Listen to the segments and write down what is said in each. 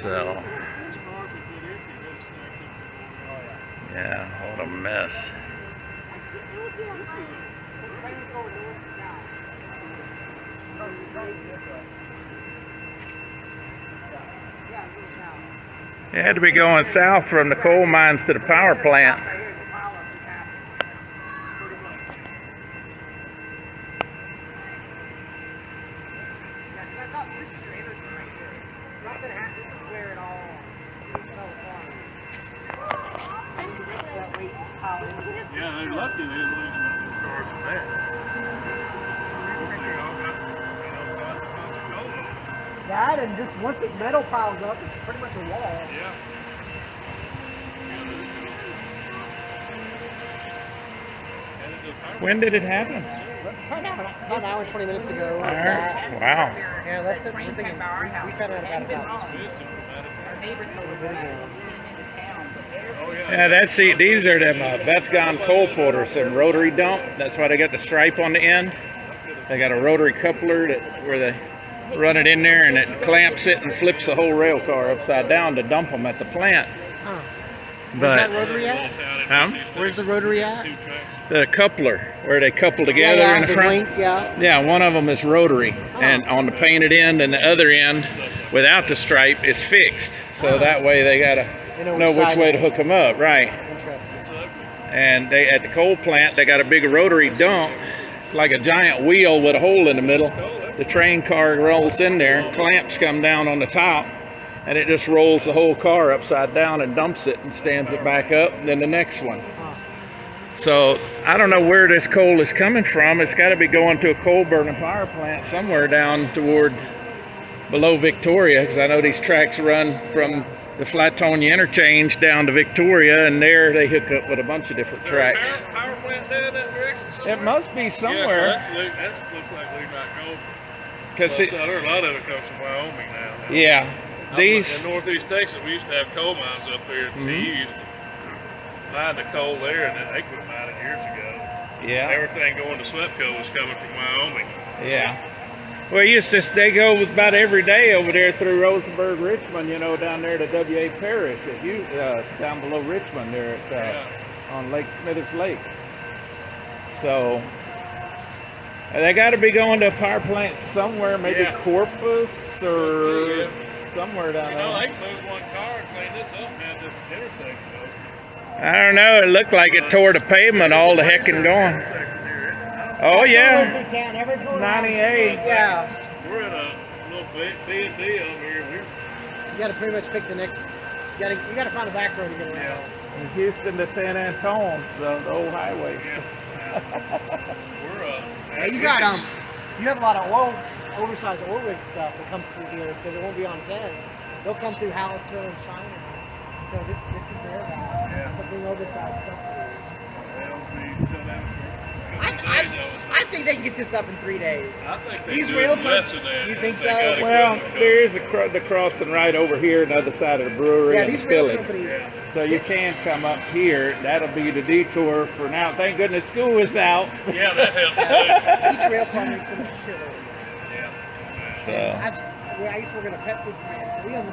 So, yeah, what a mess. It had to be going south from the coal mines to the power plant. Yeah, they're lucky they didn't lose much cars from that. That, and just once this metal piles up, it's pretty much a wall. Yeah. When did it happen? About an hour and 20 minutes ago. All right. Wow. Yeah, that's the thing. We found out about it. Our neighbor told us about it. Yeah, that's these are them Bethgon coal porters, them rotary dump. That's why they got the stripe on the end. They got a rotary coupler where they run it in there and it clamps it and flips the whole rail car upside down to dump them at the plant. Huh. But Where's that rotary at? Where's the rotary at? The coupler, where they couple together in the front. Link, yeah. Yeah, one of them is rotary, and on the painted end, and the other end, without the stripe, is fixed. So that way they gotta know which way to hook them up, right? Interesting. And they at the coal plant, they got a big rotary dump. It's like a giant wheel with a hole in the middle. The train car rolls in there, clamps come down on the top, and it just rolls the whole car upside down and dumps it and stands it back up, and then the next one. So I don't know where this coal is coming from. It's got to be going to a coal burning power plant somewhere down toward below Victoria, because I know these tracks run from the Flatonia interchange down to Victoria, and there they hook up with a bunch of different tracks. Power plant down that direction somewhere? It must be somewhere. Yeah, that looks like lignite coal. Cause There are a lot of it comes from Wyoming now. yeah, these. In northeast Texas, we used to have coal mines up there. TU used to mine the coal there, and then they quit mining years ago. Yeah. Everything going to SWEPCO was coming from Wyoming. Yeah. Well, they go about every day over there through Rosenberg, Richmond, you know, down there to W.A. Parish, down below Richmond there on Lake Smithers Lake. So they got to be going to a power plant somewhere, maybe Corpus or somewhere down there. They can move one car and clean this up and have this intersection open. I don't know. It looked like it tore the pavement all the heckin' going. Oh yeah, 98. Yeah. We're in a little B&B over here. You got to pretty much pick the next. You got to find a back road to get around. From Houston to San Antonio, so the old highways. Yeah, you have a lot of oversized oil rig stuff that comes through here because it won't be on 10. They'll come through Hallettsville and China. So this is their route. Yeah. To bring oversized stuff through. I I think they can get this up in 3 days. I think they These do rail less cars, than that. you think They so? got a Well, equipment there is the crossing right over here on the other side of the brewery Yeah, and these the rail filling. companies. So you can come up here. That'll be the detour for now. Thank goodness school is out. Yeah, that helps. Each rail car makes so much shit. So I used to work at a pet food plant. We own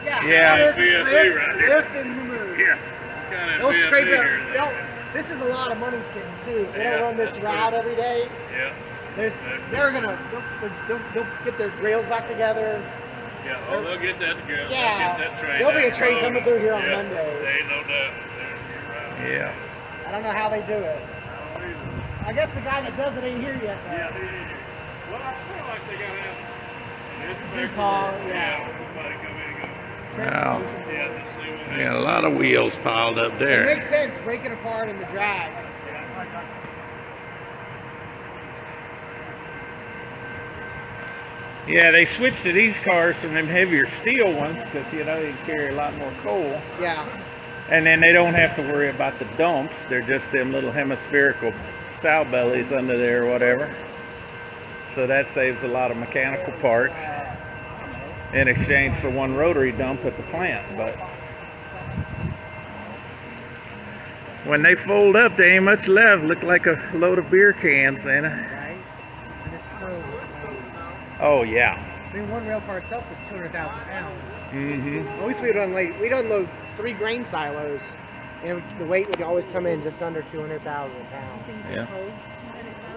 yeah. VFD right here. Lift and remove. Yeah. Kind of They'll VFD scrape here. it. This is a lot of money sitting too. They Yeah, don't run this that's route true. every day. Yeah. They'll get their rails back together. Yeah. Oh, they'll get that together. Yeah. They'll get that train. There'll be a down train the road. coming through here on Yeah. Monday. There ain't no doubt. You're right. Yeah. I don't know how they do it. I guess the guy that does it ain't here yet. Though. Yeah, they ain't here. Well, I feel like they gotta have an inspector. call, Yeah. yeah. Somebody come in and go. Wow. Yeah, just see what We got a lot of wheels piled up It there. makes sense breaking apart in the drag. Yeah, they switched to these cars from them heavier steel ones because, you know, they carry a lot more coal. Yeah. And then they don't have to worry about the dumps. They're just them little hemispherical sow bellies under there or whatever. So that saves a lot of mechanical parts in exchange for one rotary dump at the plant. But When they fold up, there ain't much left. Look like a load of beer cans, ain't it? Right? And it's so light. Oh yeah. I mean, one rail car itself is 200,000 pounds. Mm-hmm. At least we'd unload 3 grain silos, and the weight would always come in just under 200,000 pounds. Yeah.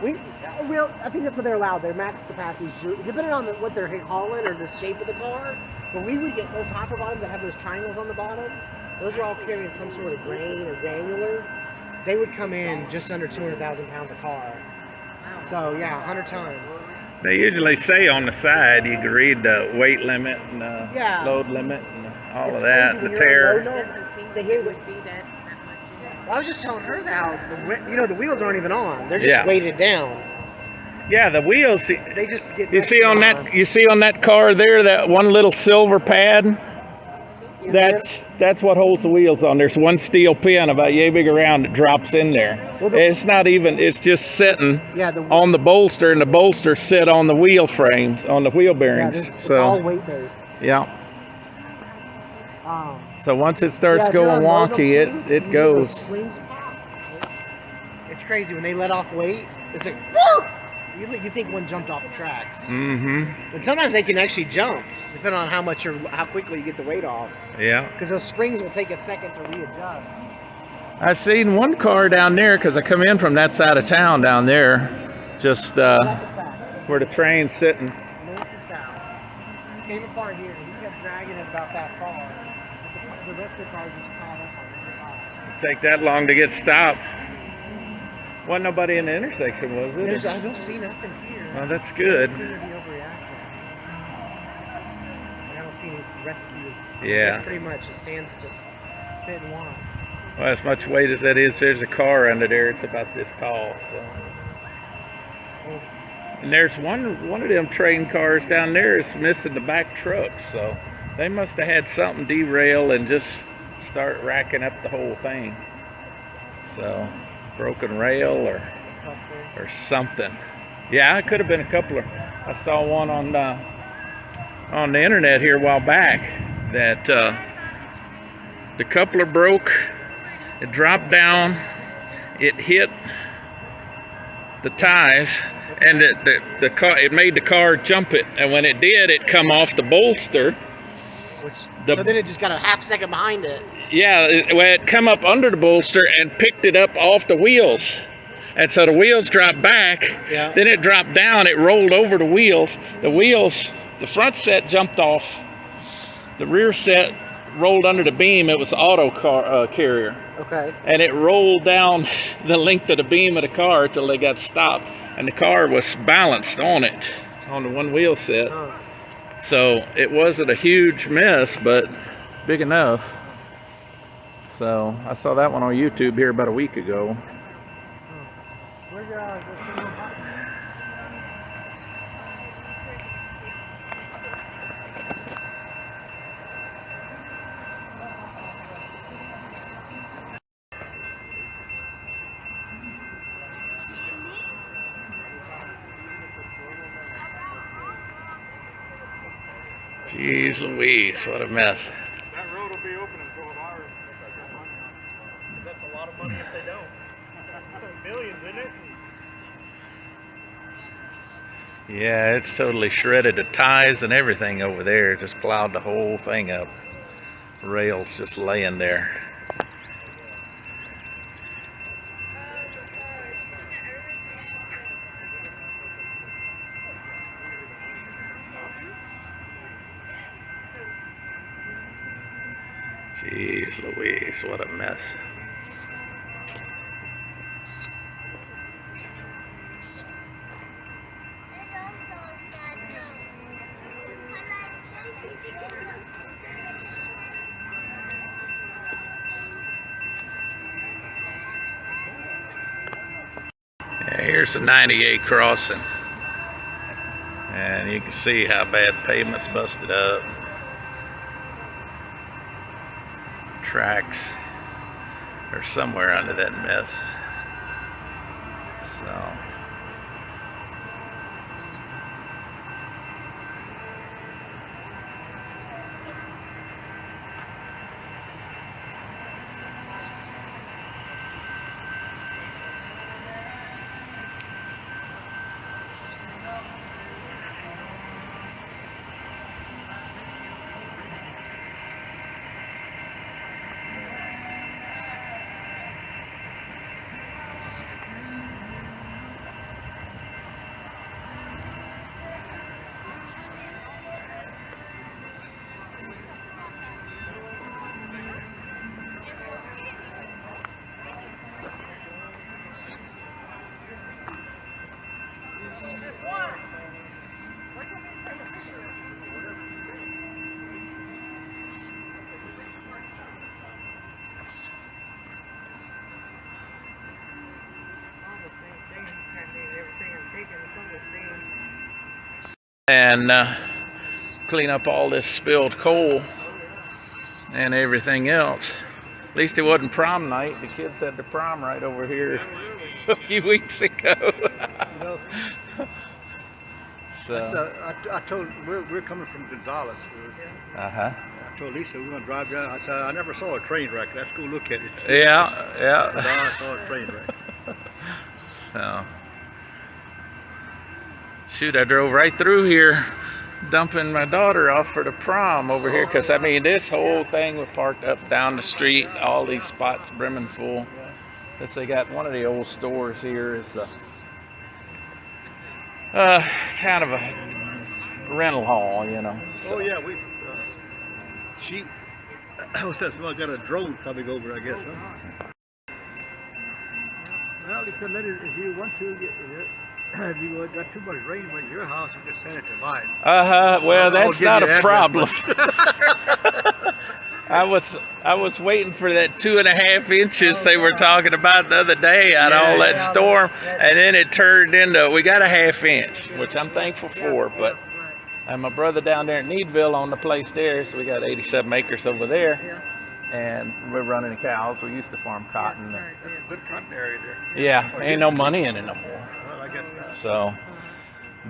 I think that's what they're allowed. Their max capacity is depending on what they're hauling or the shape of the car. But we would get those hopper bottoms that have those triangles on the bottom. Those are all carrying some sort of grain or granular. They would come in just under 200,000 pounds a car. So yeah, 100 tons. They usually say on the side you can read the weight limit and the Yeah. load limit and all It's of that, crazy the when you're tear. on low It note. doesn't seem They like hear it the- would be that much. I was just telling her that the wheels aren't even on. They're just Yeah. weighted down. Yeah, the wheels. They just get. You see on nested that? You see on that car there that one little silver pad? Yeah, That's what holds the wheels on. There's one steel pin about yay big around that drops in there. Well, It's not even. It's just sitting Yeah, on the bolster, and the bolster sit on the wheel frames, on the wheel yeah, bearings. it's all So weight based. yeah. Um, So once it starts yeah, if you're going on low wonky, note, it you goes. get those swings pop. It's crazy when they let off weight. It's like woo! You think one jumped off the tracks, Mm-hmm. and sometimes they can actually jump depending on how quickly you get the weight off. Yeah. Because those springs will take a second to readjust. I seen one car down there because I come in from that side of town down there, just That's a fact. where the train's sitting. North and south. Came apart here, and he kept dragging it about that far. But the rest of the cars just caught up on the spot. Take that long to get stopped. Wasn't nobody in the intersection, was it? I don't see nothing here. Well, that's I good. don't seem to be overreacting. I don't see any rescue. Yeah. It's pretty much it stands just sit and watch. Well, as much weight as that is, there's a car under there. It's about this tall. So. And there's one of them train cars down there is missing the back truck. So they must have had something derail and just start racking up the whole thing. So broken rail or something. Yeah, it could have been a coupler. I saw one on the internet here a while back that the coupler broke. It dropped down. It hit the ties, and the car. It made the car jump it. And when it did, it come off the bolster. So then it just got a half second behind it. Yeah, it come up under the bolster and picked it up off the wheels. And so the wheels dropped back. Yeah. Then it dropped down. It rolled over the wheels. The front set jumped off. The rear set rolled under the beam. It was auto car carrier. Okay. And it rolled down the length of the beam of the car till they got stopped. And the car was balanced on it, on the one wheel set. Oh. So it wasn't a huge mess, but big enough. So I saw that one on YouTube here about a week ago. Where's your Jeez Louise, what a mess. That road will be open in 12 hours. That's a lot of money if they don't. Millions, isn't it? Yeah, it's totally shredded the ties and everything over there. Just plowed the whole thing up. Rails just laying there. Jeez Louise, what a mess. Yeah, here's the 98 crossing. And you can see how bad pavement's busted up. Tracks are somewhere under that mess. So and clean up all this spilled coal and everything else. At least it wasn't prom night. The kids had the prom right over here a few weeks ago. So. I told we're coming from Gonzales. Uh-huh. I told Lisa we were gonna drive down. I said I never saw a train wreck. Let's go look at it. Yeah. I saw a train wreck. So, shoot, I drove right through here, dumping my daughter off for the prom over here, because I mean this whole thing was parked up down the street, all these spots brimming full. Because they got one of the old stores here is kind of a rental hall, you know. So. Oh yeah, she says, well, I got a drone coming over, I guess. Huh? Well, you could let it, if you want to, if you got too much rain with your house, you just send it to mine. Well, that's give not you a address, problem. I was waiting for that 2.5 inches they were talking about the other day out of all that storm, and then it turned into, we got a 1/2 inch, which I'm thankful for, but and my brother down there at Needville on the place there, so we got 87 acres over there, and we're running cows. We used to farm cotton. That's a good cotton area there. Yeah, ain't no money in it no more. Well, I guess not. So,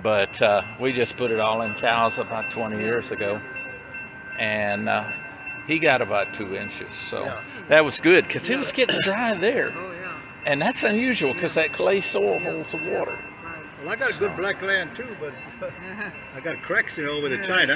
but we just put it all in cows about 20 years ago, and he got about 2 inches, so that was good because it was getting dry there, and that's unusual because that clay soil holds the water. Well, I got a good black land too, but I got cracks in it over to China.